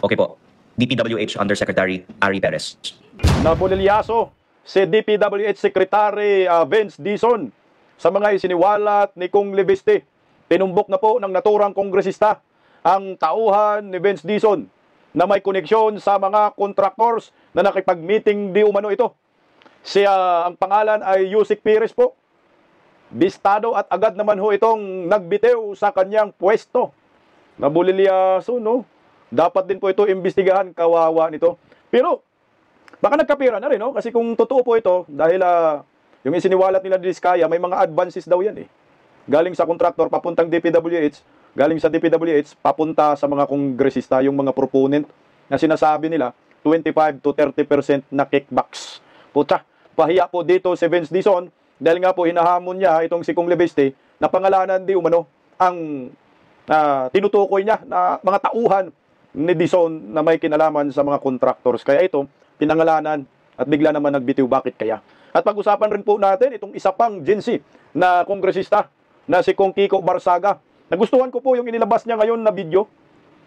Okay po. DPWH Undersecretary Ari Perez. Nabulilyaso si DPWH Secretary Vince Dizon sa mga isiniwalat ni Kong Libiste. Tinumbok na po ng naturang kongresista ang tauhan ni Vince Dizon na may koneksyon sa mga contractors na nakipag-meeting di umano ito. Ang pangalan ay Yusik Pires po. Bistado at agad naman ho itong nagbitiw sa kanyang pwesto. Nabulilyaso, no? Dapat din po ito imbestigahan, kawawa nito. Pero baka nagkapira na rin, no? Kasi kung totoo po ito, dahil yung isiniwalat nila ni Diskaya, may mga advances daw yan eh. Galing sa contractor, papuntang DPWH, galing sa DPWH, papunta sa mga kongresista, yung mga proponent na sinasabi nila, 25 to 30% na kickbacks. Puta, pahiya po dito si Vince Dizon, dahil nga po hinahamon niya itong si Kong Libiste na pangalanan di umano ang tinutukoy niya na mga tauhan ni Dizon na may kinalaman sa mga contractors. Kaya ito, pinangalanan at bigla naman nagbitiw. Bakit kaya? At pag-usapan rin po natin itong isa pang Gen Z na kongresista na si Kong Kiko Barsaga. Nagustuhan ko po yung inilabas niya ngayon na video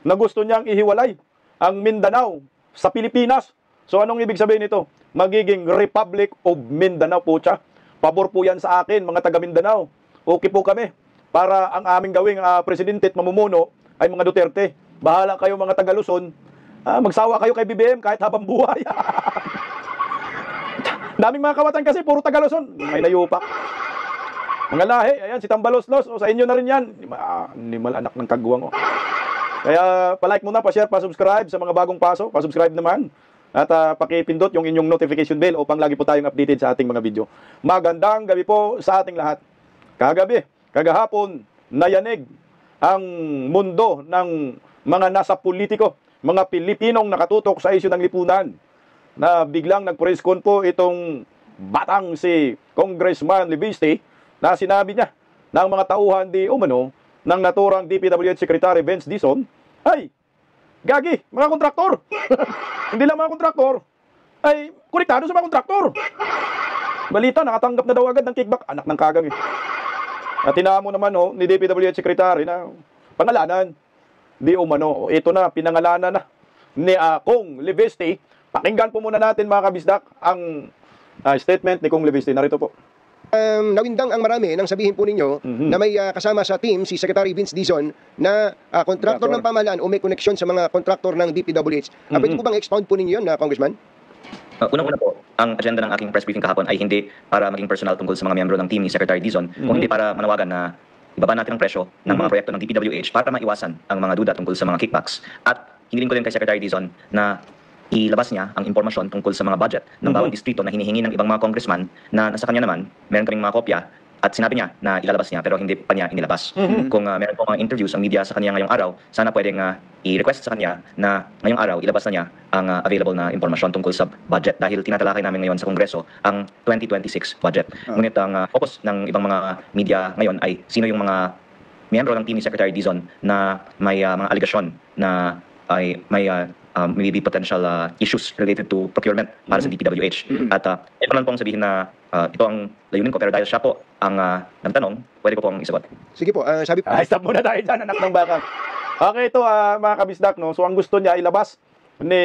na gusto niyang ihiwalay ang Mindanao sa Pilipinas. So anong ibig sabihin nito? Magiging Republic of Mindanao po siya. Pabor po yan sa akin, mga taga Mindanao. Okay po kami para ang aming gawing presidente at mamumuno ay mga Duterte. Bahala kayo mga taga Luzon. Magsawa kayo kay BBM kahit habang buhay. Daming mga kawatan kasi puro taga Luzon. May nayupak. Mga lahi, ayan si Tambaloslos. O sa inyo na rin yan. Animal anak ng kagwang. O. Kaya palike muna, pa-share, pa-subscribe sa mga bagong paso. Pa-subscribe naman. At pakipindot yung inyong notification bell upang lagi po tayong updated sa ating mga video. Magandang gabi po sa ating lahat. Kagahapon, nayanig ang mundo ng mga nasa politiko, mga Pilipinong nakatutok sa isyu ng lipunan na biglang nag-press con po itong batang si Congressman Libiste na sinabi niya ng mga tauhan di umano ng naturang DPWH Secretary Vince Dizon ay gagi, mga kontraktor. Hindi lang mga kontraktor, ay konektado sa mga kontraktor. Balita, nakatanggap na daw agad ng kickback. Anak ng kagang eh. At tinamo naman ni DPWH Secretary na pangalanan di umano. Ito na, pinangalanan na ni Kong Libiste. Pakinggan po muna natin mga kabisdak ang statement ni Kong Libiste. Narito po. Nawindang ang marami nang sabihin po ninyo na may kasama sa team si Secretary Vince Dizon na kontraktor ng pamahalaan o may koneksyon sa mga kontraktor ng DPWH. Pwede po bang expound po ninyo yun, Congressman? Unang-una po, ang agenda ng aking press briefing kahapon ay hindi para maging personal tungkol sa mga miyembro ng team ni Secretary Dizon, kung hindi para manawagan na ibaba natin ang presyo ng mga proyekto ng DPWH para maiwasan ang mga duda tungkol sa mga kickbacks. At hiniling ko din kay Secretary Dizon na ilabas niya ang impormasyon tungkol sa mga budget ng bawat distrito na hinihingi ng ibang mga congressman na nasa kanya naman, meron kaming mga kopya at sinabi niya na ilalabas niya pero hindi pa niya inilabas. Kung meron po mga interviews ang media sa kanya ngayong araw, sana pwedeng i-request sa kanya na ngayong araw ilabas na niya ang available na impormasyon tungkol sa budget dahil tinatalakay namin ngayon sa Kongreso ang 2026 budget. Ngunit ang focus ng ibang mga media ngayon ay sino yung mga miyembro ng team ni Secretary Dizon na may mga aligasyon na ay may maybe potential issues related to procurement para sa DPWH. At ito lang pong sabihin na ito ang layunin ko pero dahil siya po ang nagtanong, pwede ko pong isagot. Sige po, sabi po. Stop muna tayo dyan, anak ng baka. Okay, ito mga kabisdak, no? So ang gusto niya ilabas ni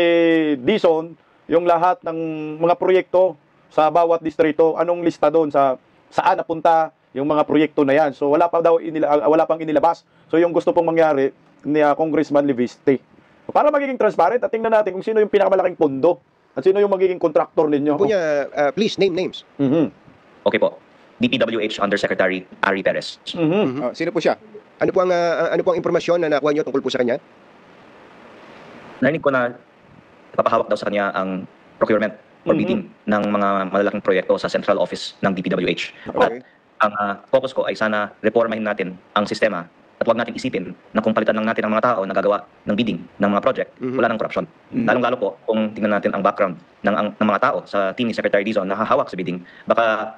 Dizon yung lahat ng mga proyekto sa bawat distrito, anong lista doon sa saan napunta yung mga proyekto na yan. So wala pang inilabas. So yung gusto pong mangyari ni Congressman Libiste. Para magiging transparent at tingnan natin kung sino yung pinakamalaking pondo at sino yung magiging contractor ninyo. Po niya, please name names. Okay po. DPWH Undersecretary Ari Perez. Sino po siya? Ano po ang impormasyon na nakuha niyo tungkol po sa kanya? Narinig ko na ipapahawak daw sa kanya ang procurement or bidding ng mga malalaking proyekto sa central office ng DPWH. Okay. At ang focus ko ay sana reformahin natin ang sistema at huwag natin isipin na kung palitan lang natin ang mga tao na gagawa ng bidding ng mga project, wala ng corruption. Lalong-lalo po kung tingnan natin ang background ng mga tao sa team ni Secretary Dizon na hahawak sa bidding, baka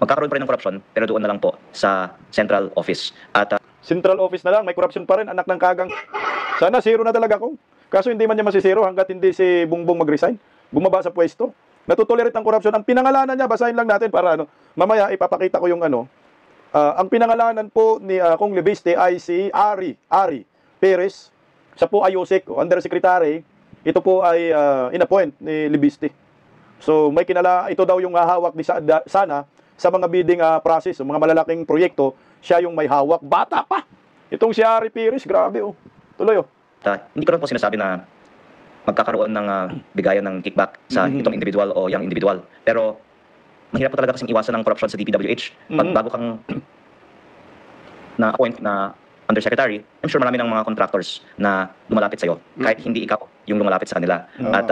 magkakaroon pa rin ng corruption pero doon na lang po sa central office. At Central office na lang, may corruption pa rin, anak ng kagang. Sana zero na talaga ko. Kaso hindi man niya masisiro hanggat hindi si Bongbong mag-resign, bumaba sa pwesto. Natutolerate ang corruption. Ang pinangalanan niya, basahin lang natin para mamaya ipapakita ko yung ang pinangalanan po ni Kong Libiste ay si Ari Perez Siya po ay USEC, Undersecretary. Ito po ay inappoint ni Libiste. So may ito daw yung hawak ni sana sa mga bidding process, mga malalaking proyekto, siya yung may hawak. Bata pa! Itong si Harry Piris, grabe oh. Tuloy oh. Hindi ko rin po sinasabi na magkakaroon ng bigayan ng kickback sa itong individual o yung individual. Pero mahirap po talaga kasing iwasan ng corruption sa DPWH. Pag bago kang na-appoint na undersecretary, I'm sure marami ng mga contractors na lumalapit sa'yo. Kahit hindi ikaw yung lumalapit sa kanila. At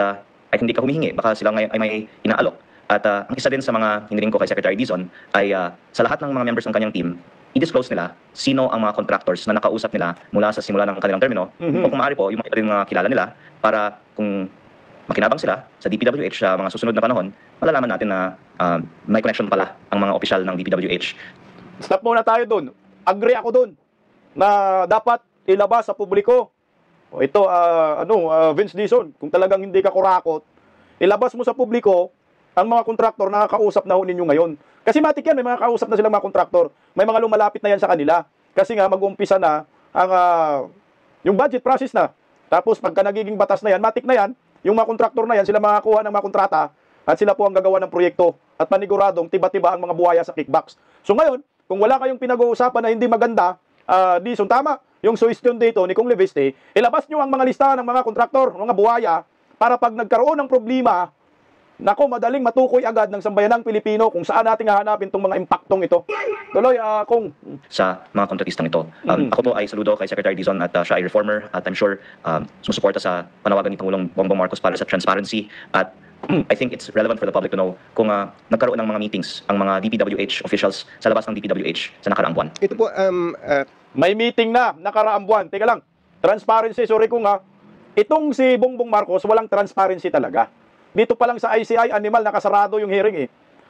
kahit hindi ka humihingi, baka sila ay may inaalok. At ang isa din sa mga hiniling ko kay Secretary Dizon ay sa lahat ng mga members ng kanyang team, i-disclose nila sino ang mga contractors na nakausap nila mula sa simula ng kanilang termino. O kung maaari po, yung mga iba din mga kilala nila para kung makinabang sila sa DPWH sa mga susunod na panahon, malalaman natin na may connection pala ang mga opisyal ng DPWH. Stop muna tayo dun. Agree ako dun na dapat ilabas sa publiko. O ito, Vince Dizon, kung talagang hindi ka kurakot, ilabas mo sa publiko ang mga kontraktor na nakakausap na ho ninyo ngayon. Kasi matik yan, may mga kausap na silang mga kontraktor. May mga lumalapit na yan sa kanila. Kasi nga, mag-uumpisa na ang, yung budget process na. Tapos, pagka nagiging batas na yan, matik na yan, yung mga kontraktor na yan, sila makakuha ng mga kontrata at sila po ang gagawa ng proyekto at paniguradong tiba-tiba ang mga buhaya sa kickbacks. So ngayon, kung wala kayong pinag-uusapan na hindi maganda, Dizon, tama, yung suggestion dito ni Kung Libiste, ilabas nyo ang mga listahan ng mga kontraktor, mga buhaya, para pag nagkaroon ng problema, nako, madaling matukoy agad ng sambayanang Pilipino kung saan natin hahanapin itong mga impaktong ito. Tuloy, Kung. Sa mga kontratistang ito. Ako po ay saludo kay Secretary Dizon at siya ay reformer at I'm sure sumusuporta sa panawagan ni Pangulong Bongbong Marcos para sa transparency at I think it's relevant for the public to know kung nagkaroon ng mga meetings ang mga DPWH officials sa labas ng DPWH sa nakaraang buwan. Ito po, may meeting na nakaraang buwan. Teka lang, transparency, sorry kung itong si Bongbong Marcos, walang transparency talaga. Dito pa lang sa ICI Animal, nakasarado yung hearing eh.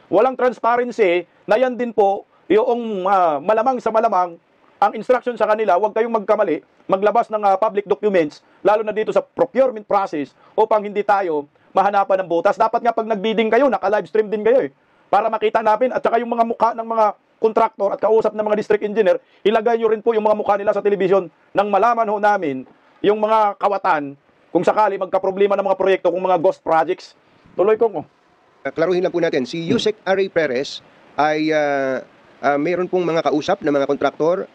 Walang transparency, na yan din po, yung malamang sa malamang, ang instruction sa kanila, huwag kayong magkamali, maglabas ng public documents, lalo na dito sa procurement process, upang hindi tayo mahanapan ng butas. Dapat nga pag nag-bidding kayo, naka-livestream din kayo eh. Para makita natin, at saka yung mga mukha ng mga kontraktor at kausap ng mga district engineer, ilagay nyo rin po yung mga mukha nila sa television nang malaman ho namin yung mga kawatan kung sakali magka-problema ng mga proyekto kung mga ghost projects. Tuloy ko. Klaruhin lang po natin, si Yusek Ari Perez ay mayroon pong mga kausap na mga kontraktor.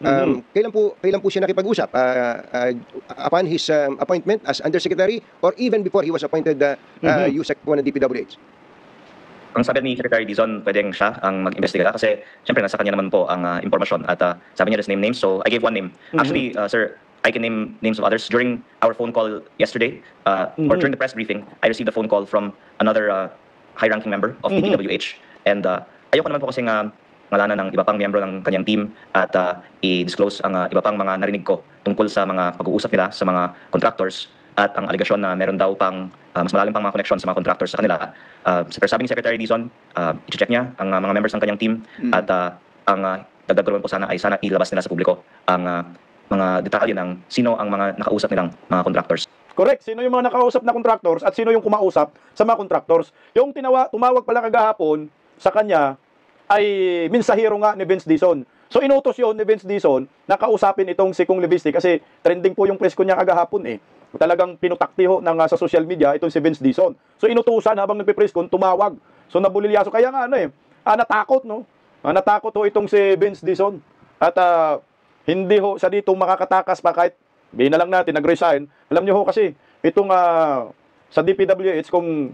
Kailan po siya nakipag-usap? Upon his appointment as Undersecretary or even before he was appointed Yusek po ng DPWH? Ang sabi ni Secretary Dizon, pwedeng siya ang mag-investiga kasi siyempre nasa kanya naman po ang impormasyon at sabi niya just name names, so I gave one name. Actually, sir, I can name names of others. During our phone call yesterday, or during the press briefing, I received a phone call from another high-ranking member of DPWH. And ayoko naman po kasi ngalanan ng iba pang miyembro ng kanyang team at i-disclose ang iba pang mga narinig ko tungkol sa mga pag-uusap nila sa mga contractors at ang aligasyon na meron daw pang mas malalim pang mga connection sa mga contractors sa kanila. Sabi ni Secretary Dizon, i-check niya ang mga members ng kanyang team at ang dagdag ko po sana ay sana ilabas nila sa publiko ang mga detalye ng sino ang mga nakausap nilang mga contractors. Correct. Sino yung mga nakausap na contractors at sino yung kumausap sa mga contractors. Yung tumawag pala kagahapon sa kanya ay mensahero nga ni Vince Dizon. So inutos yun ni Vince Dizon na kausapin itong si Kung Libiste kasi trending po yung press ko niya kagahapon eh. Talagang pinutakti ho sa social media itong si Vince Dizon. So inutusan habang nagpe-press con tumawag. So nabulilyaso kaya nga natakot no. Natakot ho itong si Vince Dizon. At hindi ho sa dito makakatakas pa kahit bihin na lang natin nag-resign. Alam niyo ho kasi itong sa DPWH kung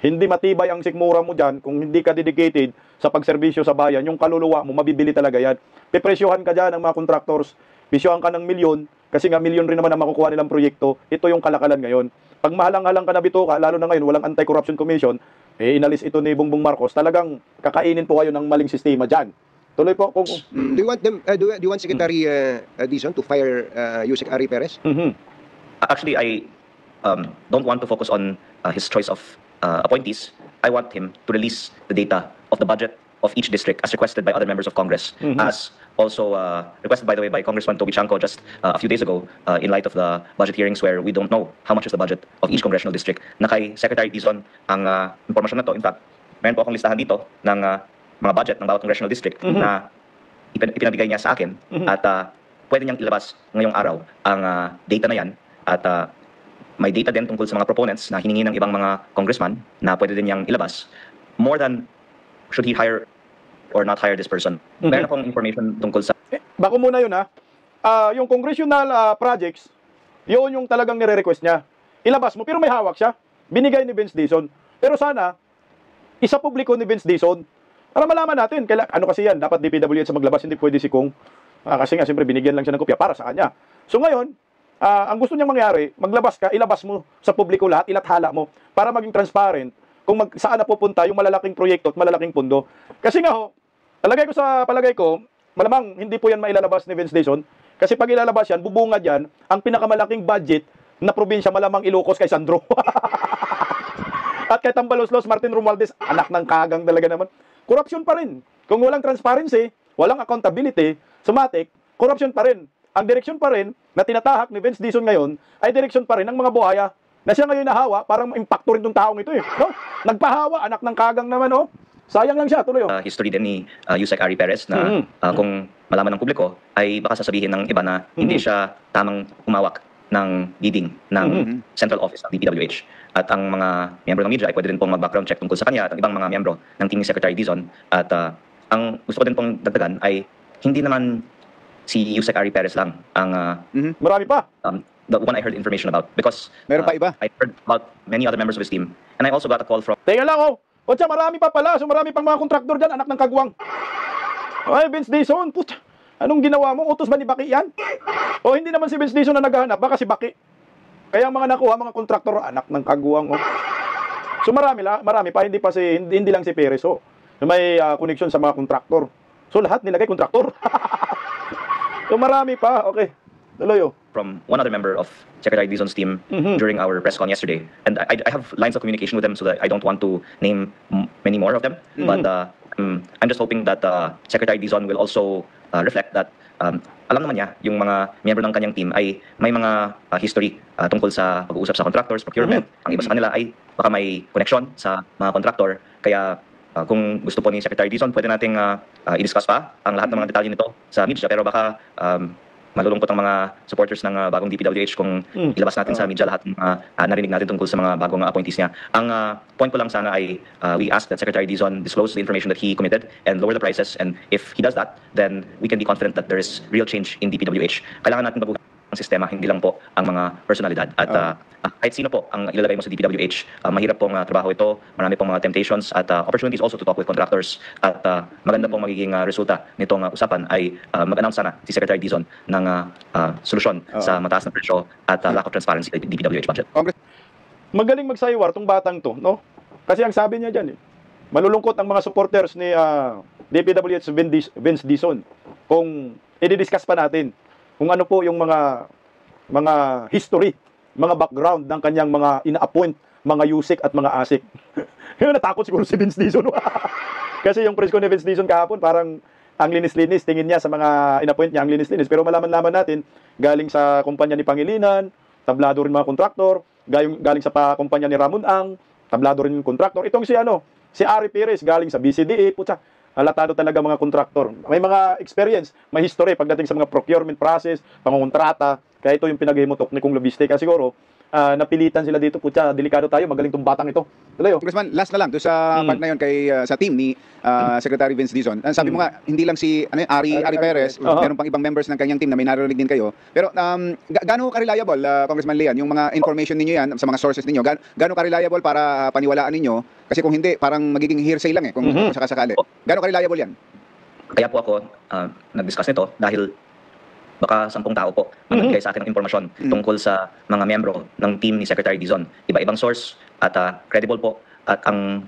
hindi matibay ang sikmura mo dyan, kung hindi ka dedicated sa pagserbisyo sa bayan, yung kaluluwa mo, mabibili talaga yan. Pipresyohan ka dyan ng mga contractors, bisyohan ka ng milyon, kasi nga milyon rin naman ang makukuha nilang proyekto. Ito yung kalakalan ngayon. Pag mahalang-halang ka na bituka, lalo na ngayon, walang Anti-Corruption Commission, inalis ito ni Bongbong Marcos, talagang kakainin po kayo ng maling sistema dyan. Tuloy po. Do you want Secretary Dizon to fire Yusek Ari Perez? Actually, I don't want to focus on his choice of appointees. I want him to release the data of the budget of each district as requested by other members of Congress, as also requested, by the way, by Congressman Toby Chanco just a few days ago in light of the budget hearings where we don't know how much is the budget of each congressional district. Na kay Secretary Dizon ang impormasyon na to. In fact, meron po akong listahan dito ng mga budget ng bawat congressional district na ipinabigay niya sa akin at pwede niyang ilabas ngayong araw ang data na yan at may data din tungkol sa mga proponents na hiningi ng ibang mga congressman na pwede din niyang ilabas, more than should he hire or not hire this person. Meron akong information tungkol sa... Bako muna yun ha. Yung congressional projects, yun yung talagang nire-request niya. Ilabas mo, pero may hawak siya. Binigay ni Vince Dizon. Pero sana, isa publiko ni Vince Dizon para malaman natin. Ano kasi yan, dapat DPWH sa maglabas, hindi pwede si Kung. Kasi nga, siyempre, binigyan lang siya ng kopya para sa kanya. So ngayon, ang gusto niyang mangyari, maglabas ka, ilabas mo sa publiko lahat, ilathala mo, para maging transparent kung saan na pupunta yung malalaking proyekto at malalaking pundo. Kasi nga ho, palagay ko, malamang hindi po yan mailalabas ni Vince Dizon. Kasi pag ilalabas yan, bubungad yan, ang pinakamalaking budget na probinsya, malamang Ilocos kay Sandro. At kay Tambaloslos, Martin Romualdez, anak ng kagang talaga naman. Corruption pa rin. Kung walang transparency, walang accountability, sumatik, corruption pa rin. Ang direksyon pa rin na tinatahak ni Vince Dizon ngayon ay direksyon pa rin ng mga buhaya na siya ngayon nahawa, parang impacto rin itong taong ito eh. No? Nagpahawa, anak ng kagang naman oh. Sayang lang siya, tuloy oh. History din ni Yusek Ari Perez na kung malaman ng publiko ay baka sasabihin ng iba na hindi siya tamang umawak ng leading ng Central Office ng DPWH. At ang mga miyembro ng media ay pwede rin pong mag-background check tungkol sa kanya at ang ibang mga miyembro ng team ni Secretary Dizon. At ang gusto ko din pong dagdagan ay hindi naman si Yusek Ari Perez lang ang marami pa. The one I heard information about because meron pa iba. I heard about many other members of his team and I also got a call from... Teka lang oh. O siya, marami pa pala. So marami pang mga kontraktor dyan, anak ng kagwang. Ay, Vince Dizon, puta. Anong ginawa mo? Utos ba ni Baki yan? O hindi naman si Vince Dizon na naghahanap, baka si Baki. Kaya ang mga nakuha, mga kontraktor, anak ng kagwang. Oh. So marami pa, hindi lang si Perez. Oh. May connection sa mga kontraktor. So lahat nilagay kontraktor. So marami pa, okay. Tuloy oh. From one other member of Secretary Dizon's team during our press con yesterday. And I have lines of communication with them so that I don't want to name many more of them. But I'm just hoping that Secretary Dizon will also reflect that alam naman niya, yung mga miyembro ng kanyang team ay may mga history tungkol sa pag-uusap sa contractors, procurement. Ang iba sa kanila ay baka may connection sa mga contractor. Kaya kung gusto po ni Secretary Dizon, pwede nating i-discuss pa ang lahat ng mga detalye nito sa media. Pero baka malulungkot ang mga supporters ng bagong DPWH kung ilabas natin sa media lahat ng narinig natin tungkol sa mga bagong appointees niya. Ang point ko lang sana ay we ask that Secretary Dizon disclose the information that he committed and lower the prices. And if he does that, then we can be confident that there is real change in DPWH. Kailangan natin baguhin ang sistema, hindi lang po ang mga personalidad. At kahit sino po ang ilalagay mo sa DPWH, mahirap pong trabaho ito, marami pong mga temptations at opportunities also to talk with contractors. At maganda pong magiging resulta nitong usapan ay mag-announce sana si Secretary Dizon ng solusyon sa mataas na presyo at lack of transparency sa DPWH budget. Magaling magsaywar tong batang to, no? Kasi ang sabi niya dyan malulungkot ang mga supporters ni DPWH Vince Dizon kung i-discuss pa natin kung ano po yung mga history, mga background ng kanyang mga ina-appoint, mga Yusek at mga Asik. Yung natakot siguro si Vince Dizon. Kasi yung press ko ni Vince Dizon kahapon, parang ang linis-linis, tingin niya sa mga in-appoint niya, ang linis-linis. Pero malaman-laman natin, galing sa kumpanya ni Pangilinan, tablado rin mga kontraktor, galing sa kumpanya ni Ramon Ang, tablado rin yung kontraktor. Itong si Ari Perez, galing sa BCDA, putya, halatado talaga mga kontraktor. May mga experience, may history pagdating sa mga procurement process, pangongontrata. Kaya ito yung pinaghimutok ni Kung Lobiste. Kasi siguro, napilitan sila dito, putya, delikado tayo, magaling tong batang ito. Tuloy, Congressman, last na lang, doon sa part na yun sa team ni Secretary Vince Dizon. Sabi mo nga, hindi lang si Ari Perez, meron pang ibang members ng kanyang team na may narinig din kayo. Pero gaano ka-reliable, Congressman Leon, yung mga information ninyo yan, sa mga sources ninyo, gaano ka-reliable para paniwalaan ninyo? Kasi kung hindi, parang magiging hearsay lang kung sakasakali. Gaano ka-reliable yan? Kaya po ako nag-discuss nito dahil baka 10 tao po ang nagbigay sa akin ng impormasyon tungkol sa mga miyembro ng team ni Secretary Dizon. Iba-ibang source at credible po. At ang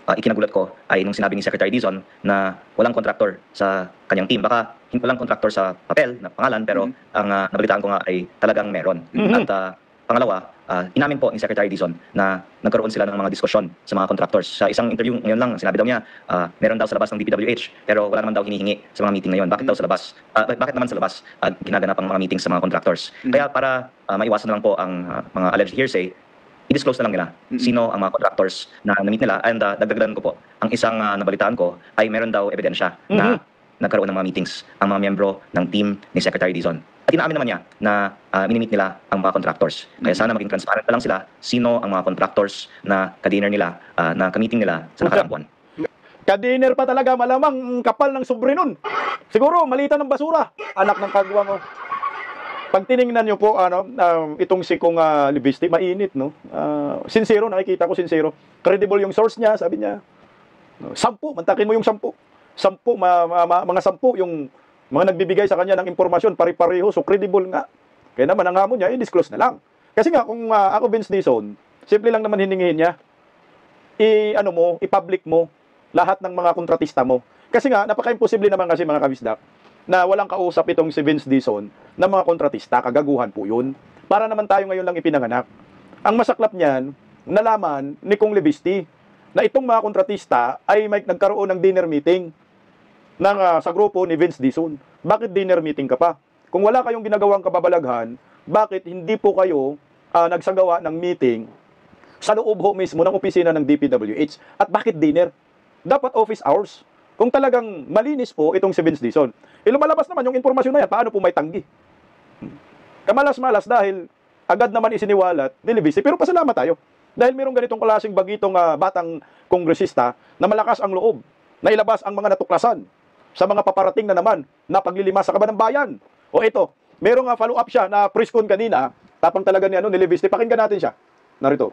ikinagulat ko ay nung sinabi ni Secretary Dizon na walang kontraktor sa kanyang team. Baka walang kontraktor sa papel na pangalan, pero ang nabalitaan ko nga ay talagang meron. At pangalawa, inamin po ni Secretary Dizon na nagkaroon sila ng mga diskusyon sa mga contractors. Sa isang interview ngayon lang, sinabi daw niya, meron daw sa labas ng DPWH, pero wala naman daw hinihingi sa mga meeting ngayon. Bakit daw sa labas? Bakit naman sa labas ginaganap ang mga meetings sa mga contractors? Kaya para maiwasan na lang po ang mga alleged hearsay, i-disclose na lang nila sino ang mga contractors na na-meet nila. And dagdagan ko po, ang isang nabalitaan ko ay meron daw ebidensya na nagkaroon ng mga meetings ang mga miyembro ng team ni Secretary Dizon. At inaamin naman niya na minimit nila ang mga contractors. Kaya sana maging transparent na lang sila sino ang mga contractors na ka-dinner nila, na ka-meeting nila sa nakaraang buwan. Ka-dinner pa talaga, malamang kapal ng sobre nun. Siguro, malitan ng basura. Anak ng kagwa mo. Pag tiningnan nyo po, itong si Kong Libiste, mainit, no? Sincero, nakikita ko sincero. Credible yung source niya, sabi niya. 10, mantakin mo yung 10. 10, mga 10 yung mga nagbibigay sa kanya ng impormasyon, pari-pareho, so credible nga. Kaya naman, ang hamon niya, i-disclose na lang. Kasi nga, kung ako Vince Dizon, simple lang naman hiningihin niya, i-public mo lahat ng mga kontratista mo. Kasi nga, napaka-imposible naman kasi mga kabisdak, na walang kausap itong si Vince Dizon na mga kontratista, kagaguhan po yun. Para naman tayo ngayon lang ipinanganak. Ang masaklap niyan, nalaman ni Kong Libiste na itong mga kontratista ay may nagkaroon ng dinner meeting sa grupo ni Vince Dizon. Bakit dinner meeting ka pa? Kung wala kayong ginagawang kababalaghan, bakit hindi po kayo nagsagawa ng meeting sa loob ho mismo ng opisina ng DPWH? At bakit dinner? Dapat office hours. Kung talagang malinis po itong si Vince Dizon. Lumalabas naman yung impormasyon na yan, paano po may tanggi? Kamalas-malas dahil agad naman isiniwalat ni Libiste. Pero pasalamat tayo. Dahil mayroong ganitong klaseng bagitong batang kongresista na malakas ang loob, na ilabas ang mga natuklasan sa mga paparating na naman na paglilimas sa kaban ng bayan. O ito, mayroong follow-up siya na preskon kanina, tapang talaga ni Libiste. Pakinggan natin siya. Narito.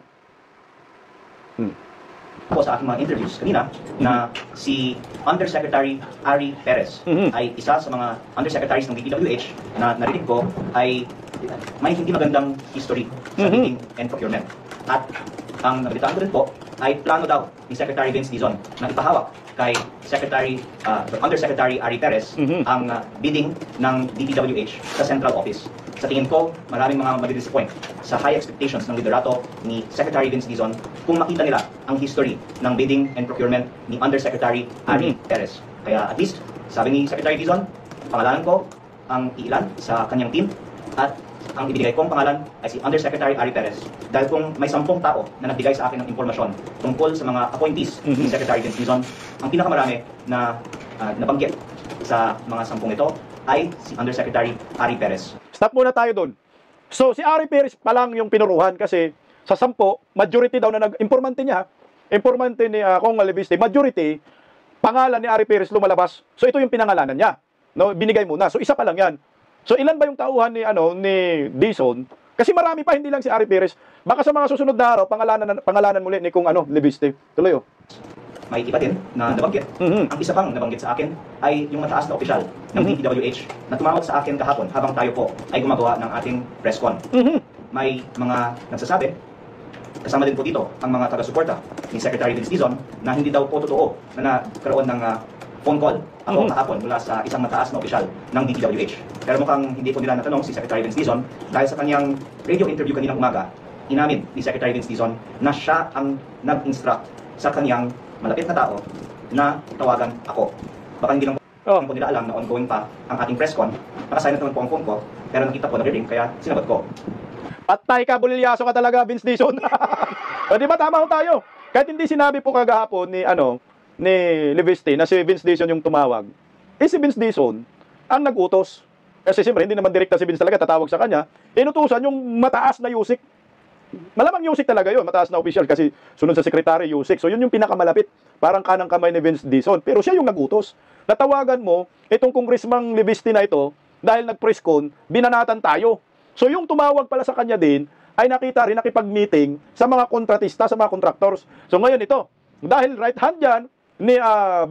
Po sa aking mga interviews kanina na si Undersecretary Ari Perez ay isa sa mga undersecretaries ng DPWH na narinig ko ay may hindi magandang history sa bidding and procurement. At ang nabalitaan ko rin po ay plano daw ni Secretary Vince Dizon na ipahawak kay Undersecretary Ari Perez ang bidding ng DPWH sa Central Office. Sa tingin ko, maraming mga madidisappoint sa high expectations ng liderato ni Secretary Vince Dizon kung makita nila ang history ng bidding and procurement ni Undersecretary Ari Perez. Kaya at least, sabi ni Secretary Dizon, pangalanan ko ang iilan sa kanyang team at ang ibigay kong pangalan ay si Undersecretary Ari Perez. Dahil kung may 10 tao na nagbigay sa akin ng impormasyon tungkol sa mga appointees ni Secretary Vince Dizon, ang pinakamarami na nabanggit sa mga 10 ito ay si Undersecretary Ari Perez. Stop muna tayo doon. So, si Ari Perez pa lang yung pinuruhan kasi sa 10, majority daw na informante niya, informante ni Kong Libiste, majority, pangalan ni Ari Perez lumalabas. So, ito yung pinangalanan niya. No, binigay muna. So, isa pa lang yan. So, ilan ba yung tauhan ni Dizon? Kasi marami pa, hindi lang si Ari Perez. Baka sa mga susunod na araw, pangalanan muli ni Kong Libiste. Tuloy oh. May iba din na nabanggit. Ang isa pang nabanggit sa akin ay yung mataas na opisyal ng DPWH na tumawag sa akin kahapon habang tayo po ay gumagawa ng ating press con. May mga nagsasabi, kasama din po dito ang mga taga-suporta ni Secretary Vince Dizon na hindi daw po totoo na nagkaroon ng phone call ako kahapon mula sa isang mataas na opisyal ng DPWH. Pero mukhang hindi po nila natanong si Secretary Vince Dizon dahil sa kanyang radio interview kaninang umaga, inamin ni Secretary Vince Dizon na siya ang nag-instruct sa kanyang malapit na tao na tawagan ako. Baka hindi lang po nila alam na ongoing pa ang ating press con. Naka-silent naman po ang phone ko, pero nakita po nag-ring kaya sinagot ko. Patay ka, bulilyaso ka talaga, Vince Dizon. O di ba tama ho tayo? Kahit hindi sinabi po kagahapon ni Libiste na si Vince Dizon yung tumawag. Si Vince Dizon ang nag-utos. Kasi siyempre hindi naman direkta si Vince talaga tatawag sa kanya. Inutusan yung mataas na yusik. Malamang Yusik talaga yun, mataas na official kasi sunod sa sekretary Yusik. So yun yung pinakamalapit, parang kanang kamay ni Vince Dizon. Pero siya yung nagutos. Natawagan mo, itong Congressman Libiste na ito, dahil nag-press con, binanatan tayo. So yung tumawag pala sa kanya din, ay nakita rin nakipag-meeting sa mga kontratista, sa mga contractors. So ngayon ito, dahil right hand yan ni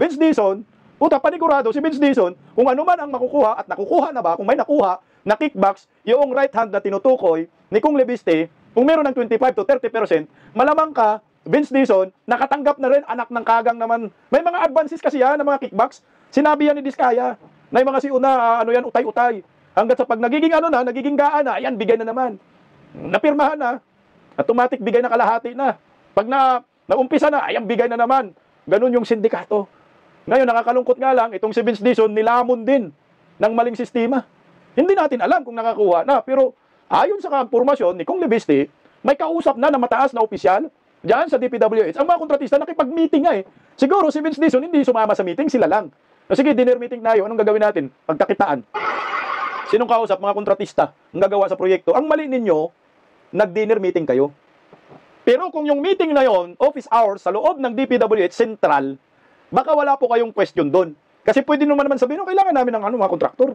Vince Dizon, puta panigurado si Vince Dizon, kung ano man ang makukuha at nakukuha na ba, kung may nakuha na kickbacks, yung right hand na tinutukoy ni Kong Libiste, kung meron ng 25 to 30%, malamang ka, Vince Dizon, nakatanggap na rin, anak ng kagang naman. May mga advances kasi yan, ng mga kickbacks. Sinabi yan ni Diskaya, na yung mga siuna, utay-utay. Hanggat sa pag nagiging nagiging gaan na, ayan, bigay na naman. Napirmahan na, automatic bigay na kalahati na. Pag naumpisa na, ayan, bigay na naman. Ganun yung sindikato. Ngayon, nakakalungkot nga lang, itong si Vince Dizon, nilamon din ng maling sistema. Hindi natin alam kung nakakuha na, pero ayon sa impormasyon ni Kong Libiste, may kausap na mataas na opisyal diyan sa DPWH. Ang mga kontratista nakipag-meeting nga eh. Siguro si Vince Dizon hindi sumama sa meeting, sila lang. O sige, dinner meeting na yun. Anong gagawin natin? Pagkakitaan. Sinong kausap? Mga kontratista ang gagawa sa proyekto. Ang mali ninyo, nag-dinner meeting kayo. Pero kung yung meeting na yon, office hours, sa loob ng DPWH Central, baka wala po kayong question doon. Kasi pwede naman sabihin, kailangan namin ng mga kontraktor.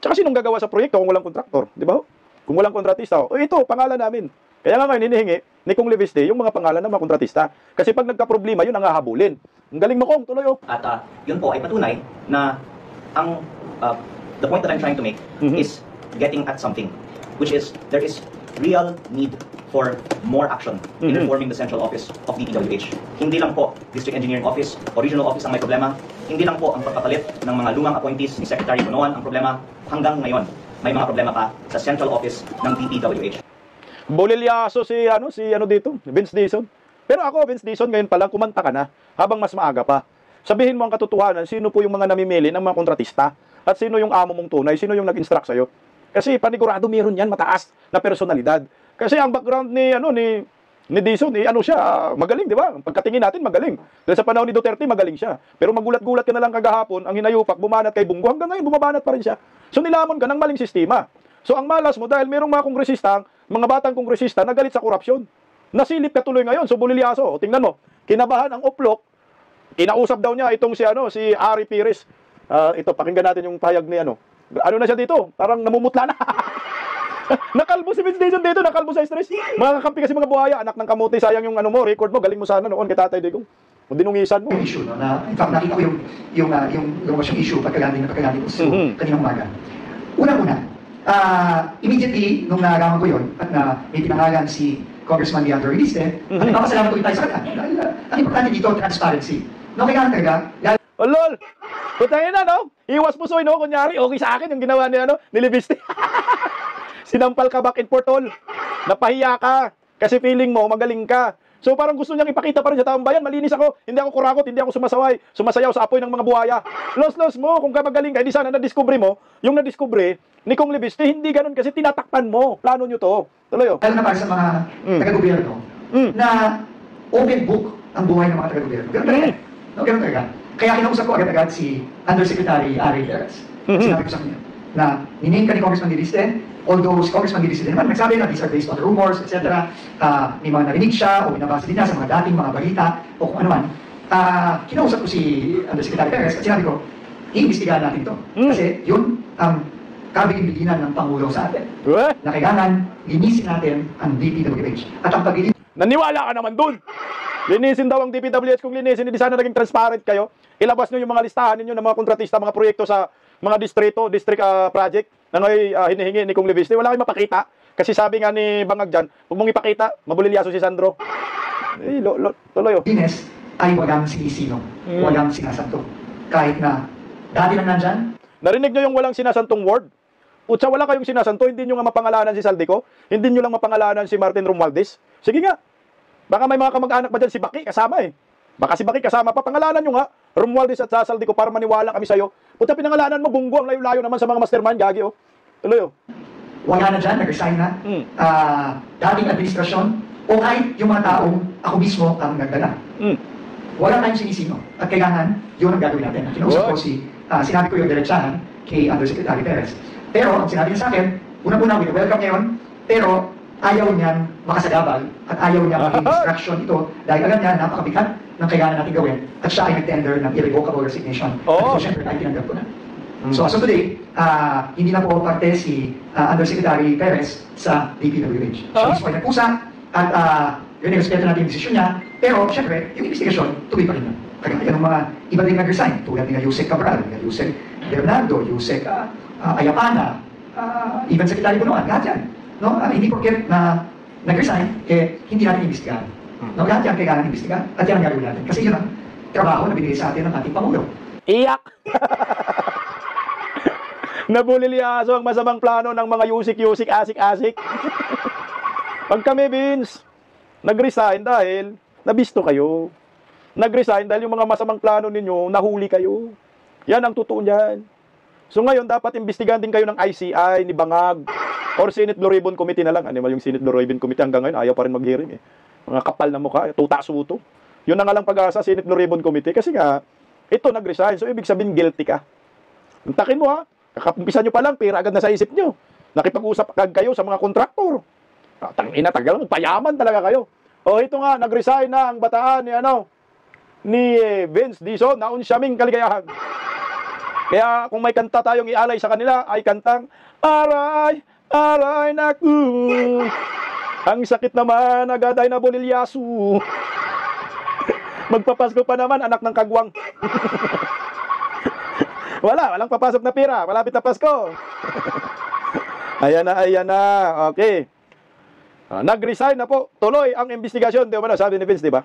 Tsaka sinong gagawa sa proyekto kung walang kontraktor? Di ba? Kung walang kontratista, ito, pangalan namin. Kaya nga ngayon, hinihingi ni Kong Leviste yung mga pangalan ng mga kontratista. Kasi pag nagka-problema, yun ang hahabulin. Ang galing mo, Kong, tuloy, oh. At yun po ay patunay na ang the point that I'm trying to make is getting at something, which is there is real need for more action in reforming the central office of DPWH. Hindi lang po District Engineering Office o Regional Office ang may problema. Hindi lang po ang pagpapalit ng mga lumang appointees ni Secretary Bunoan ang problema. Hanggang ngayon, may mga problema pa sa central office ng DPWH. Bolilyaso si dito, Vince Dizon. Pero ako, Vince Dizon, ngayon pa lang, kumanta ka na habang mas maaga pa. Sabihin mo ang katotohanan, sino po yung mga namimili ng mga kontratista at sino yung amo mong tunay, sino yung nag-instruct sa'yo. Kasi panigurado meron yan, mataas na personalidad. Kasi ang background ni Dizon, magaling, di ba? Pagkatingin natin, magaling. Dahil sa panahon ni Duterte, magaling siya. Pero magulat-gulat ka na lang kagahapon, ang hinayupak, bumanat kay Bungo, hanggang ngayon, bumabanat pa rin siya. So nilamon ka ng maling sistema. So ang malas mo, dahil merong mga kongresista, mga batang kongresista, nagalit sa korupsyon. Nasilip ka tuloy ngayon, so Bolilyaso, tingnan mo, kinabahan ang uplok, kinausap daw niya itong si Ari Pires. Ito, pakinggan natin yung pahayag ni ano na siya dito, parang namumutla na. Nakalbo si Vince Dizon dito, nakalbo sa stress. Mga kakampi kasi mga buhaya, anak ng kamote, sayang yung record mo, galing mo sana noon kay Tatay Digong. Kung dinungisan mo. Yung issue, no, na, in fact, nakita ko yung lumabas yung issue pagkagaling ko sa kaninang umaga. Unang-una, immediately, nung nalaman ko yun, at na may pinangalan si Congressman Leandro Reviste, at ipapasalamat ko tayo sa kanya. Dahil, ang importante dito, transparency. No, kailangan talaga, oh, lol! Putangin na, no? Iwas pusoy, no? Kunyari, okay sa akin yung ginawa ni Leviste. Sinampal ka back and forth, tol. Napahiya ka. Kasi feeling mo, magaling ka. So parang gusto niyang ipakita pa rin sa taong bayan, malinis ako, hindi ako kurakot, hindi ako sumasayaw sa apoy ng mga buhaya. Los mo, kung ka magaling ka, hindi sana na-discovery mo, yung na-discovery ni Kong Leviste, hindi ganun kasi tinatakpan mo. Plano nyo to. Tuloy, oh. lalo na para sa mga taga-gobyerno, na open book ang buhay ng mga taga-gobyerno. Ganun talaga. No, ganun talaga. Kaya kinausap ko agad-agad si Undersecretary Ari Pérez. Sinabi ko sa kanya na niname ka ni Congressman Leviste, although si Congressman Leviste naman nagsabi na these are based on rumors, etc. May mga narinig siya o binabasa din niya sa mga dating mga balita o kung ano man. Kinausap ko si Undersecretary Pérez at sinabi ko, iimbestigahan natin ito. Kasi yun ang kabigin-biginan ng Pangulo sa atin. Na kailangan linisin natin ang DPWH. At ang paglilinis... Naniwala ka naman dun! Linisin daw ang DPWH. Kung linisin, hindi sana naging transparent kayo. Ilabas nyo yung mga listahan ninyo ng mga kontratista, mga proyekto sa mga district project na ngayon hinihingi ni Kong Leviste. Wala kayong mapakita. Kasi sabi nga ni Bangag dyan, huwag mong ipakita, mabulilyaso si Sandro. Tuloy, oh. Linis ay walang sinisino, walang sinasanto. Kahit na dati lang nandyan. Narinig nyo yung walang sinasantong word? Utsa, wala kayong sinasanto, hindi nyo nga mapangalanan si Saldico, hindi nyo lang mapangalanan si Martin Romualdez. Sige nga, baka may mga kamag-anak pa dyan, si Baki kasama eh. Baka si Baki kasama pa, pangalanan nyo nga, Romualdez at Saldico para maniwala kami sa'yo. Utsa, pinangalanan mo, Bungo, ang layo-layo naman sa mga mastermind, gagi oh. Tuloy, oh. Wala na dyan, nag-resign na. Dating administrasyon, o kahit yung mga taong ako mismo ang nagdala. Wala tayong sinisino. At kailangan, yun ang gagawin natin. Kinausap ko sinabi ko yung diretsahan kay Undersecretary Perez. Pero, ang sinabi niya sa akin, unang-una, welcome ngayon, pero ayaw niyang makasagabal at ayaw niyang maging distraction ito dahil alam niya napakabigat ng kailangan natin gawin at siya ay nag-tender ng irrevocable resignation. At ito, syempre, ay tinanggap ko na. So, as of today, hindi na po parte si Undersecretary Perez sa DPWH. Siya mismo ay nagpusa at yun, respeto natin yung desisyon niya. Pero, syempre, yung investigasyon, tuloy pa rin yun. Kagaya ng mga iba din nag-resign, tulad ni Yusek Cabral, Yusek Bernardo, Yusek Ayapana, even Secretary Bunoan, lahat yan. No? Hindi porket na nag-resign, hindi natin investigahan. No? Lahat yan kailangan investigahan at yan ang gagawin natin. Kasi yun ang trabaho na binigay sa atin ng ating Pangulo. Iyak! Nabulilyaso ang masamang plano ng mga yusik-yusik, asik-asik. Pag kami, Vince, nag-resign dahil nabisto kayo. Nag-resign dahil yung mga masamang plano ninyo, nahuli kayo. Yan ang totoo niyan. So ngayon, dapat imbestigahan din kayo ng ICI, ni Bangag, or Senate Blue Ribbon Committee na lang. Ano yung Senate Blue Ribbon Committee hanggang ngayon, ayaw pa rin mag-hearing eh. Mga kapal na mukha, tuta-suto. Yun na nga lang pag-asa, Senate Blue Ribbon Committee. Kasi nga, ito nag-resign. So ibig sabihin, guilty ka. Takin mo ha, Kakapumpisa nyo pa lang, pera agad na sa isip nyo. Nakipag-usap agad kayo sa mga kontraktor. Tangina, tagal, payaman talaga kayo. O ito nga, nag-resign na ang bataan ni Vince Dizon, naunsyaming kaligayahan. Kaya kung may kanta tayong ialay sa kanila, ay kantang, aray, aray, naku. Ang sakit naman, agad ay nabulilyasu. Magpapasko pa naman, anak ng kagwang. Walang papasok na pira, malapit na Pasko. Ayan na, okay. Nag-resign na po, tuloy ang investigasyon, di ba na, sabi ni Vince, di ba?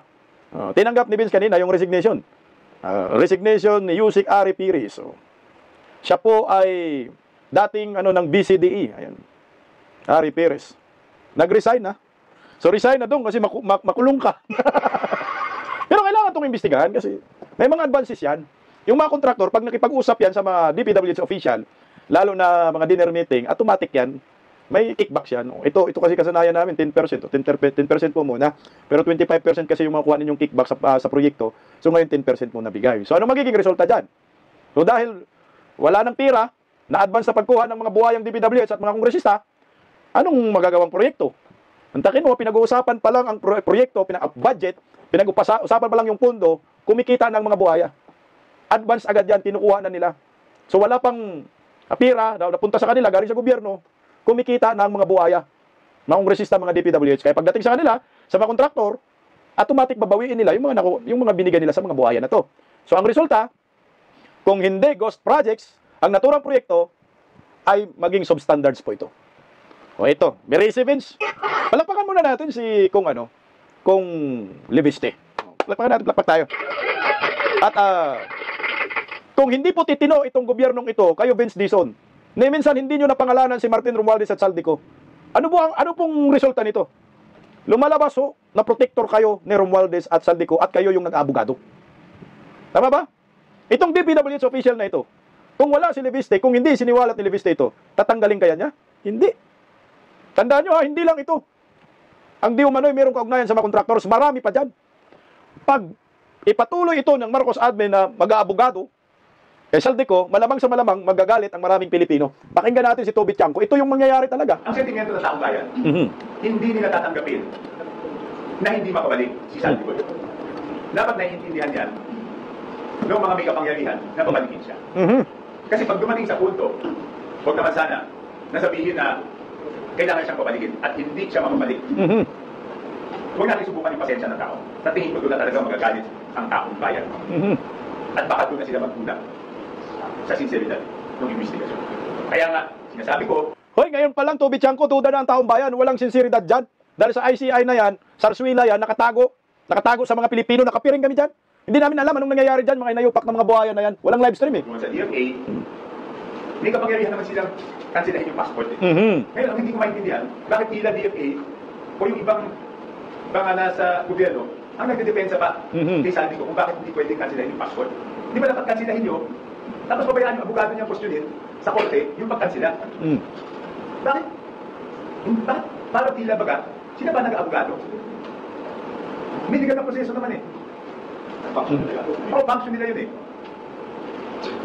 Tinanggap ni Vince kanina yung resignation. Resignation ni Yusik Ari Piris. So, siya po ay dating ng BCDE. Ayan. Ari Piris. Nag-resign na. So resign na doon kasi makulong ka. Pero kailangan itong imbestigahan kasi may mga advances yan. Yung mga kontraktor, pag nakipag-usap yan sa mga DPWH official, lalo na mga dinner meeting, automatic yan, may kickbacks yan. Ito kasi kasanayan namin, 10%. 10% po muna. Pero 25% kasi yung makuha ninyong kickback sa proyekto. So ngayon 10% muna bigay. So ano magiging resulta dyan? So dahil wala ng pira, na-advance sa pagkuha ng mga buhayang DPWH at mga kongresista, anong magagawang proyekto? Antakin mo, pinag-uusapan pa lang ang proyekto, budget, pinag-usapan pa lang yung pondo, kumikita ng mga buhaya. Advance agad yan, kinukuha na nila. So wala pang pira, napunta sa kanila, galing sa gobyerno, kumikita ng mga buhaya, mga kongresista, mga DPWH. Kaya pagdating sa kanila, sa mga kontraktor, automatic babawiin nila yung mga binigay nila sa mga buhaya na to. So ang resulta, kung hindi ghost projects, ang naturang proyekto ay maging substandards po ito. O ito, Merisi Vince. Palakpakan muna natin si Kung Libiste. Palakpakan natin, palakpak tayo. At kung hindi po titino itong gobyernong ito, kayo Vince Dizon, na minsan hindi nyo napangalanan si Martin Romualdez at Saldico, ano pong resulta nito? Lumalabas na protector kayo ni Romualdez at Saldico at kayo yung nag-abogado. Tama ba? Itong DPWH official na ito, kung wala si Libiste, kung hindi siniwalat ni Libiste ito, tatanggalin kaya niya? Hindi. Tandaan nyo hindi lang ito. Ang di umano'y mayroong kaugnayan sa mga contractors, marami pa dyan. Pag ipatuloy ito ng Marcos admin na mag-aabogado, Saldico, malamang sa malamang magagalit ang maraming Pilipino. Pakinggan natin si Toby Tiangco. Ito yung mangyayari talaga. Ang sentimento ng taong bayan, hindi nila tatanggapin na hindi makabalik si Saldico. Dapat naiintindihan yan ng mga may kapangyarihan na pabalikin siya. Kasi pag dumating sa punto, huwag naman sana nasabihin na kailangan siyang pabalikin at hindi siya makabalik. Huwag natin subukan yung pasensya ng tao. Sa tingin ko doon na talaga magagalit ang taong bayan. At baka doon na sila magkulang sa sinseridad ng investigasyon. Kaya nga, sinasabi ko, Hoy, ngayon pa lang, Toby Tiangco, duda na ang taong bayan, walang sinseridad dyan. Dahil sa ICI na yan, Sarswila yan, nakatago sa mga Pilipino, nakapiring kami dyan. Hindi namin alam anong nangyayari dyan, mga inayupak ng mga buhaya na yan. Walang live stream sa DFA, may kapangyarihan naman silang kansilahin yung passport. Ngayon, ang hindi ko maintindihan, bakit tila DFA o yung ibang mga nasa gobyerno, ang nagdedepensa pa kay Saldico kung bakit hindi pwedeng kansilahin yung passport. Di ba dapat kansilahin nyo? Tapos pabayaan yung abogado niyang questionin sa korte yung pagkansila. Bakit? Bakit? Para tila baga, sila ba nag-abogado? May ligat na proseso naman eh. Function nila. Function nila yun eh.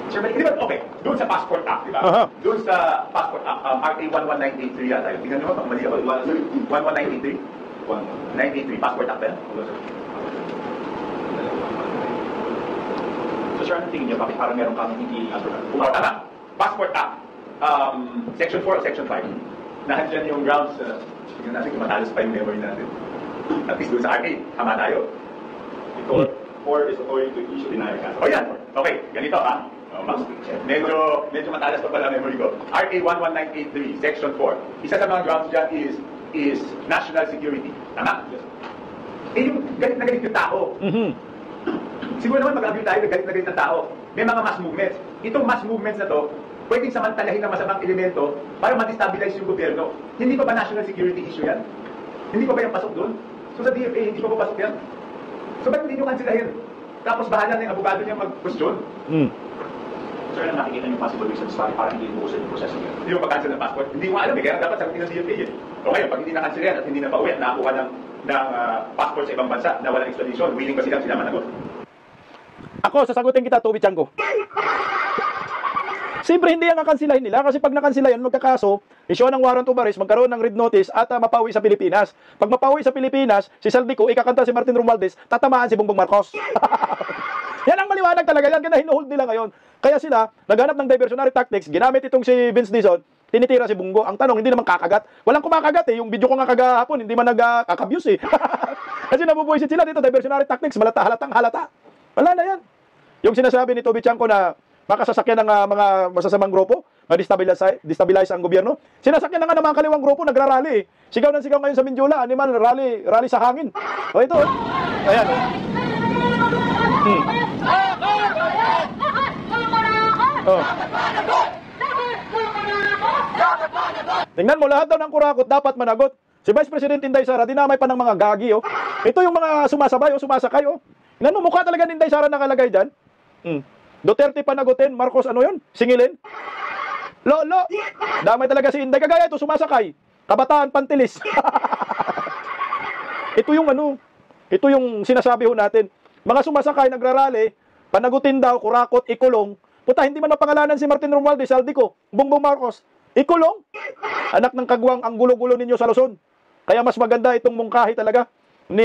Sir, di ba? Okay, doon sa Passport Act, di ba? Doon sa Passport Act, RA 11983 yata yun. Tingnan nyo ba, mali ako. 11983? 11983, Passport Act ba yan? So, sir, anong tingin nyo? Bakit parang meron kami hindi tama. Passport Act, Section 4 o Section 5. Nandiyan yung grounds, tingnan natin kung matalas pa yung memory natin. At least doon sa RA, tama tayo. Ito, 4 is authority to issue denial cancel. O yan, okay, ganito ha. Medyo matalas pa pala memory ko. RA 11983, Section 4. Isa sa mga grounds dyan is national security. Tama? Eh yung galit na galit yung tao. Siguro naman mag-agree tayo na galit na galit ng tao. May mga mass movements. Itong mass movements na to, pwedeng samantalahin ng masamang elemento para ma-destabilize yung gobyerno. Hindi pa ba national security issue yan? Hindi pa ba yung pasok doon? So sa DFA, hindi pa ba pasok yan? So ba't hindi nyo kansilahin? Tapos bahala na yung abogado niya mag-question? Sir, ano nakikita niyo possible reasons para hindi inuusan yung proseso niyo? Yung pag-cancel ng passport, hindi mo alam eh, kaya dapat sagutin ng DFA eh. O ngayon, pag hindi na-cancelayan at hindi na pauwi at nakakuha ng passport sa ibang bansa na walang extradition, willing ba sila managot? Ako, sasagutin kita, Toby Tiangco. Siyempre, hindi yan kakansilahin nila kasi pag nakansila yan, magkakaso, issue ng warrant of arrest, magkaroon ng red notice at mapawi sa Pilipinas. Pag mapawi sa Pilipinas, si Saldico, ikakanta si Martin Romualdez, tatamaan si Bongbong Marcos. Yan ang maliwanag talaga yan, kaya hinuhold nila ngayon. Kaya sila, naghanap ng diversionary tactics, ginamit itong si Vince Dizon, tinitira si Bungo. Ang tanong, hindi naman kakagat. Walang kumakagat eh. Yung video ko nga kagahapon, hindi man nagkakabuse eh. Kasi nabubuisit sila dito, diversionary tactics, halatang halata. Wala na yan. Yung sinasabi ni Toby Chanko na makasasakyan ng mga masasamang grupo, ma-destabilize ang gobyerno. Sinasakyan na nga ng mga kaliwang grupo, nagrarally eh. Sigaw ng sigaw ngayon sa Mindiola, animal, rally sa hangin. O ito, ayan. Oh. Tingnan mo, lahat daw ng kurakot dapat managot. Si Vice President Inday Sara, dinamay pa ng mga gagi, oh. Ito yung mga sumasabay o sumasakay, oh. Tingnan mo, mukha talaga ni Inday Sara nakalagay dyan. Duterte panagutin, Marcos ano yun? Singilin? Lolo! Damay talaga si Inday. Kagaya ito, sumasakay. Kabataan Pantilis. Ito yung sinasabi ho natin. Mga sumasakay, nagrarally, panagutin daw, kurakot, ikulong. Puta, hindi man napangalanan si Martin Romualdez, Saldico, Bongbong Marcos. Ikulong? Anak ng kagwang, ang gulo-gulo ninyo sa Luzon. Kaya mas maganda itong mungkahi talaga ni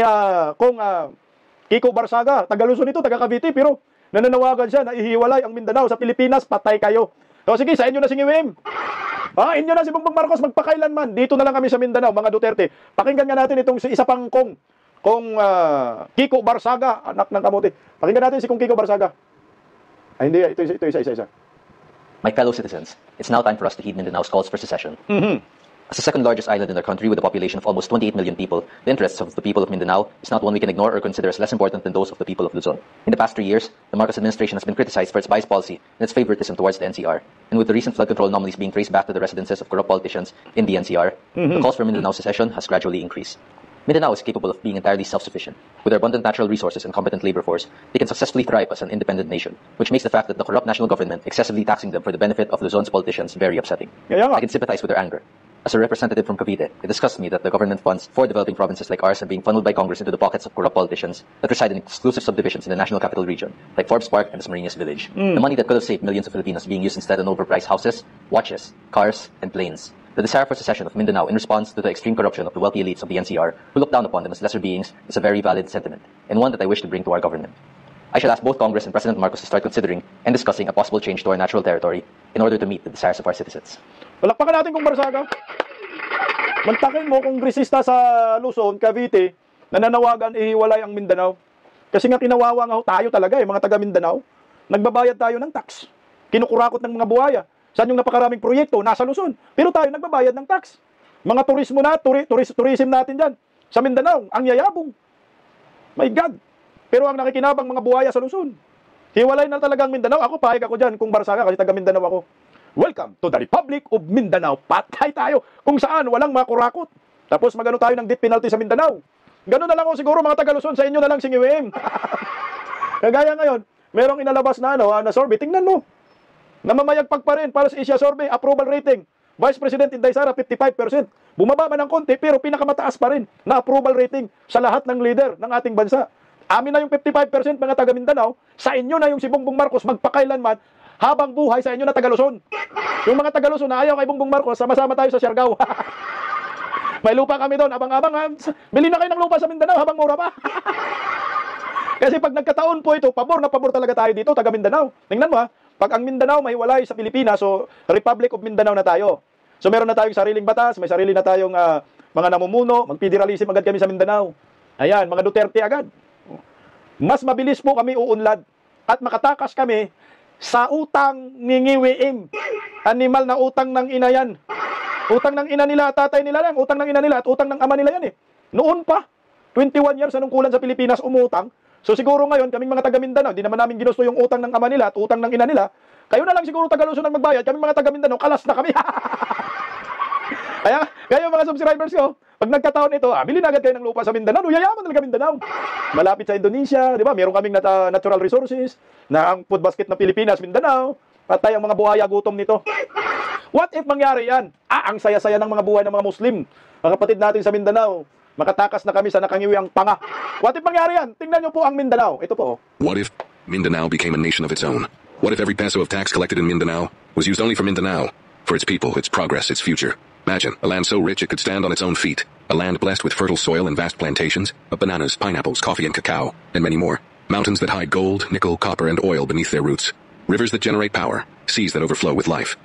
Kiko Barsaga. Taga Luzon ito, taga Cavite, pero nananawagan siya na ihiwalay ang Mindanao sa Pilipinas, patay kayo. O sige, sa inyo na si Ngiwim. Inyo na si Bongbong Marcos, magpakailanman. Dito na lang kami sa Mindanao, mga Duterte. Pakinggan nga natin itong isa pang kong Kiko Barsaga, anak ng kamote. Pakinggan natin si Kong Kiko Barsaga. Hindi, ito isa. My fellow citizens, it's now time for us to heed Mindanao's calls for secession. As the second largest island in our country with a population of almost 28 million people, the interests of the people of Mindanao is not one we can ignore or consider as less important than those of the people of Luzon. In the past 3 years, the Marcos administration has been criticized for its bias policy and its favoritism towards the NCR. And with the recent flood control anomalies being traced back to the residences of corrupt politicians in the NCR, the calls for Mindanao secession has gradually increased. Mindanao is capable of being entirely self-sufficient. With their abundant natural resources and competent labor force, they can successfully thrive as an independent nation, which makes the fact that the corrupt national government excessively taxing them for the benefit of Luzon's politicians very upsetting. I can sympathize with their anger. As a representative from Cavite, it disgusts me that the government funds for developing provinces like ours are being funneled by Congress into the pockets of corrupt politicians that reside in exclusive subdivisions in the National Capital Region, like Forbes Park and Dasmariñas Village. The money that could have saved millions of Filipinos being used instead on overpriced houses, watches, cars, and planes. The desire for secession of Mindanao in response to the extreme corruption of the wealthy elites of the NCR, who look down upon them as lesser beings, is a very valid sentiment, and one that I wish to bring to our government. I shall ask both Congress and President Marcos to start considering and discussing a possible change to our natural territory in order to meet the desires of our citizens. Palakpakan natin kung Barsaga. Mantakin mo kung grisista sa Luzon, Cavite, nananawagan ihiwalay ang Mindanao. Kasi nga kinawawa nga tayo talaga mga taga Mindanao. Nagbabayad tayo ng tax. Kinukurakot ng mga buhaya. Saan yung napakaraming proyekto? Nasa Luzon. Pero tayo nagbabayad ng tax. Mga turismo na, tourism natin dyan. Sa Mindanao, ang yayabong. My God. Pero ang nakikinabang mga buhaya sa Luzon. Hiwalay na talagang Mindanao. Ako, pahig ako dyan kung Barsaga kasi taga Mindanao ako. Welcome to the Republic of Mindanao. Patay tayo kung saan walang makurakot. Tapos magano tayo ng death penalty sa Mindanao. Ganun na lang ako siguro mga taga Luzon, sa inyo na lang singiwim. Kagaya ngayon, merong inalabas na na survey. Tingnan mo. Namamayagpag pa rin para sa Asia Survey, approval rating. Vice President Inday Sara, 55%. Bumaba man ng konti, pero pinakamataas pa rin na approval rating sa lahat ng leader ng ating bansa. Amin na yung 55% mga taga Mindanao, sa inyo na yung si Bongbong Marcos magpakailanman habang buhay sa inyo na taga Luzon. Yung mga taga Luzon na ayaw kay Bongbong Marcos, sama-sama tayo sa Siargao. May lupa kami doon, abang-abang, bili na kayo ng lupa sa Mindanao habang mura pa. Kasi pag nagkataon po ito, pabor na pabor talaga tayo dito, taga Mindanao. Tingnan mo pag ang Mindanao mahiwalay sa Pilipinas, so Republic of Mindanao na tayo. So meron na tayong sariling batas, may sarili na tayong mga namumuno, mag-federalism agad kami sa Mindanao. Ayan, mga Duterte agad. Mas mabilis po kami uunlad at makatakas kami sa utang ngingiwiim. Animal na utang ng ina yan. Utang ng ina nila at tatay nila lang. Utang ng ina nila at utang ng ama nila yan Noon pa, 21 years anong kulan sa Pilipinas umutang. So siguro ngayon, kaming mga taga Mindanao, di naman namin ginusto yung utang ng ama nila at utang ng ina nila. Kayo na lang siguro taga Luzon ang magbayad. Kaming mga taga Mindanao, kalas na kami. Kaya mga subscribers ko, pag nagkataon ito, bili na agad kayo ng lupa sa Mindanao. Yayaman talaga Mindanao. Malapit sa Indonesia, di ba? Meron kaming natural resources na ang food basket ng Pilipinas, Mindanao. Patay ang mga buhaya gutom nito. What if mangyari yan? Ang saya-saya ng mga buhay ng mga Muslim. Mga kapatid natin sa Mindanao. Makatakas na kami sa nakangiwiang panga. What if mangyari yan? Tingnan nyo po ang Mindanao. Ito po. What if Mindanao became a nation of its own? What if every peso of tax collected in Mindanao was used only for Mindanao, for its people, its progress, its future? Imagine a land so rich it could stand on its own feet, a land blessed with fertile soil and vast plantations of bananas, pineapples, coffee, and cacao, and many more. Mountains that hide gold, nickel, copper, and oil beneath their roots. Rivers that generate power, seas that overflow with life.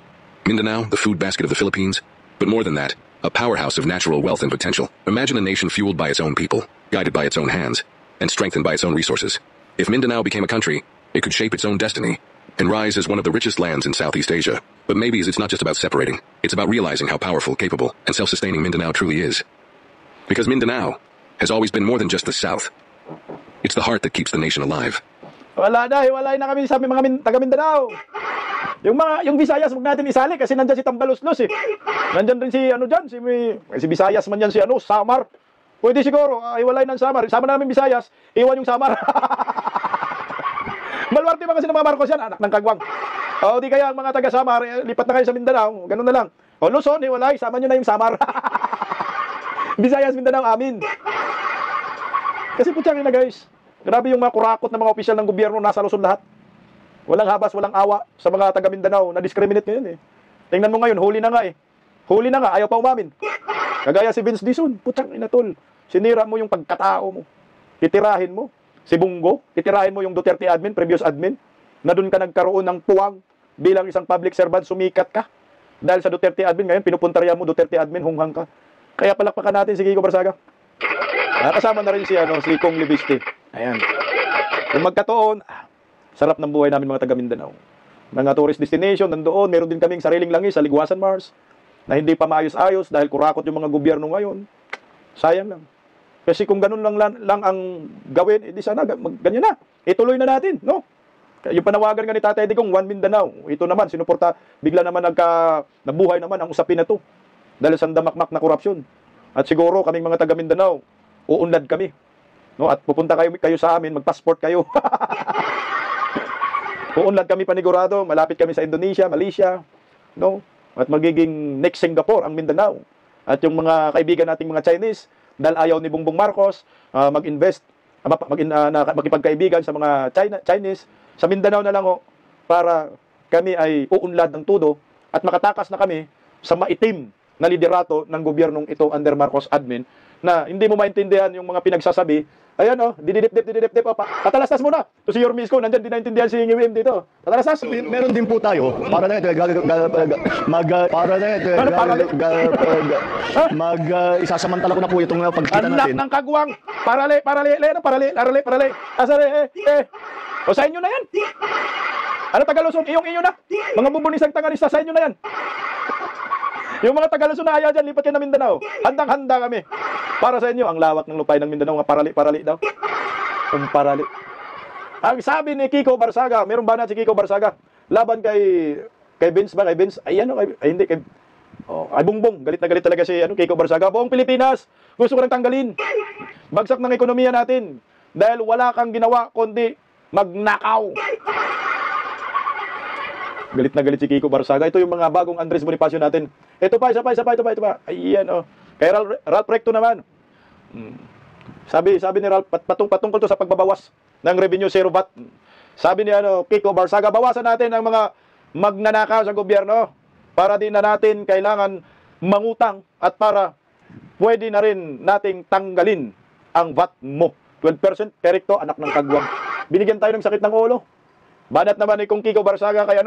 Mindanao, the food basket of the Philippines, but more than that, a powerhouse of natural wealth and potential. Imagine a nation fueled by its own people, guided by its own hands, and strengthened by its own resources. If Mindanao became a country, it could shape its own destiny and rise as one of the richest lands in Southeast Asia. But maybe it's not just about separating. It's about realizing how powerful, capable, and self-sustaining Mindanao truly is. Because Mindanao has always been more than just the South. It's the heart that keeps the nation alive. Wala na, hiwalay na kami sa mga taga Mindanao. Yung Visayas, wag natin isali kasi nandiyan si Tambaloslos eh. Nandiyan rin si si Visayas man yan si Samar. Pwede siguro, hiwalay ng Samar. Sama namin Visayas, iwan yung Samar. Malwarte ba kasi ng mga Marcos yan, anak ng kagwang. O di kaya ang mga taga Samar, lipat na kayo sa Mindanao, ganun na lang. O Luzon, hiwalay, sama nyo na yung Samar. Visayas, Mindanao, amin. Kasi putyang na guys, grabe yung mga kurakot ng mga opisyal ng gobyerno nasa Luzon lahat. Walang habas, walang awa sa mga taga Mindanao na discriminate ngayon eh. Tingnan mo ngayon, huli na nga eh. Huli na nga, ayaw pa umamin. Kagaya si Vince Dizon, putyang inatol. Sinira mo yung pagkatao mo. Titirahin mo. Si Bungo, titirahin mo yung Duterte admin, previous admin, na doon ka nagkaroon ng puwang bilang isang public servant, sumikat ka. Dahil sa Duterte admin, ngayon pinupuntarya mo Duterte admin, hunghang ka. Kaya palakpakan natin si Kiko Barsaga. Kasama na rin si Kong Libiste. Ayan. Kung magkataon, sarap ng buhay namin mga taga Mindanao. Mga tourist destination, nandoon, meron din kaming sariling langis sa Ligwasan Mars, na hindi pa maayos-ayos dahil kurakot yung mga gobyerno ngayon. Sayang lang. Kasi kung ganun lang ang gawin, edi sana ganyan na. Ituloy na natin, no? Yung panawagan nga ni Tatay Digong, One Mindanao. Ito naman, sinuporta, bigla naman nabuhay naman ang usapin na to. Dahil sa damakmak na korupsyon. At siguro kaming mga taga Mindanao, uunlad kami. No? At pupunta kayo sa amin, mag-passport kayo. Uunlad kami panigurado, malapit kami sa Indonesia, Malaysia, no? At magiging next Singapore ang Mindanao. At yung mga kaibigan nating mga Chinese, dahil ayaw ni Bongbong Marcos mag-invest, makipagkaibigan sa mga Chinese, sa Mindanao na lang para kami ay uunlad ng tudo at makatakas na kami sa maitim na liderato ng gobyernong ito under Marcos admin na hindi mo maintindihan yung mga pinagsasabi. Ayan dididip, patalastas muna. To si Yormisco, nandyan, di naintindihan si Ngiwim dito. Patalastas. Meron din po tayo, para na ito, isasamantala ko na po itong pagkita natin. Anak ng kagwang, parali. Asare, O sa inyo na yan. Ano Tagaluson, iyong na. Mga bubunisang tanganista, sa inyo na yan. Yung mga Tagaluson na ayaw dyan, lipat kayo na Mindanao. Handang-handa kami. Para sa inyo, ang lawak ng lupay ng Mindanao, nga parali daw. Parali. Ang sabi ni Kiko Barsaga, meron ba na si Kiko Barsaga? Laban kay Vince ba? Kay Vince? Ay hindi. Ay Bongbong. Galit na galit talaga si Kiko Barsaga. Buong Pilipinas, gusto ko nang tanggalin. Bagsak ng ekonomiya natin. Dahil wala kang ginawa, kundi magnakaw. Galit na galit si Kiko Barsaga. Ito yung mga bagong Andres Bonifacio natin. Ito pa. Ayan Kay Ralph Recto naman. Sabi ni Ralph, patungkol to sa pagbabawas ng revenue zero VAT. Sabi ni Kiko Barsaga, bawasan natin ang mga magnanakaw sa gobyerno para di na natin kailangan mangutang at para pwede na rin nating tanggalin ang VAT mo. 12% perikto, anak ng kagwang. Binigyan tayo ng sakit ng ulo. Banat naman ni kung Kiko Barsaga kay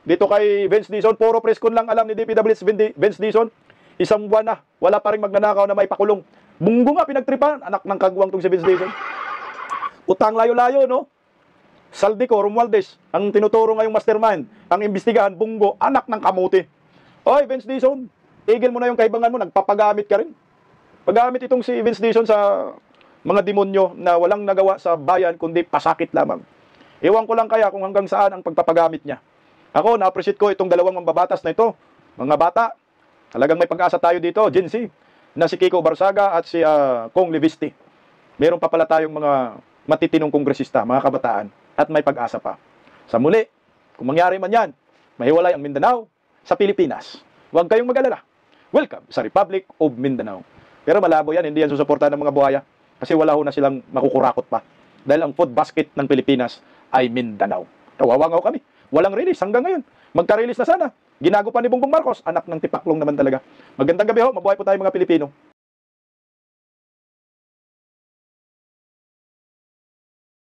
dito kay Vince Dizon, puro preskon lang alam ni DPWH Vince Dizon. Isang buwan na, wala pa rin magnanakaw na may pakulong. Bunggo nga pinagtripan, anak ng kagwang tong si Vince Dizon. Utang layo-layo, no? Saldico, Romualdez, ang tinuturo ngayong mastermind, ang imbestigahan, Bunggo, anak ng kamuti. Oy, Vince Dizon, tigil mo na yung kaibangan mo, nagpapagamit ka rin. Pagamit itong si Vince Dizon sa mga demonyo na walang nagawa sa bayan, kundi pasakit lamang. Ewan ko lang kaya kung hanggang saan ang pagpapagamit niya. Ako, na-appreciate ko itong dalawang mambabatas na ito. Mga bata, talagang may pag-asa tayo dito, Gen Z, na si Kiko Barsaga at si Kong Libiste. Meron pa pala tayong mga matitinong kongresista, mga kabataan, at may pag-asa pa. Sa muli, kung mangyari man yan, mahiwalay ang Mindanao sa Pilipinas. Huwag kayong mag-alala. Welcome sa Republic of Mindanao. Pero malabo yan, hindi yan susuportahan ng mga buhaya. Kasi wala ho na silang makukurakot pa. Dahil ang food basket ng Pilipinas ay Mindanao. Kawawangaw kami. Walang release hanggang ngayon. Magka-release na sana. Ginago pa ni Bongbong Marcos, anak ng tipaklong naman talaga. Magandang gabi ho, mabuhay po tayo mga Pilipino.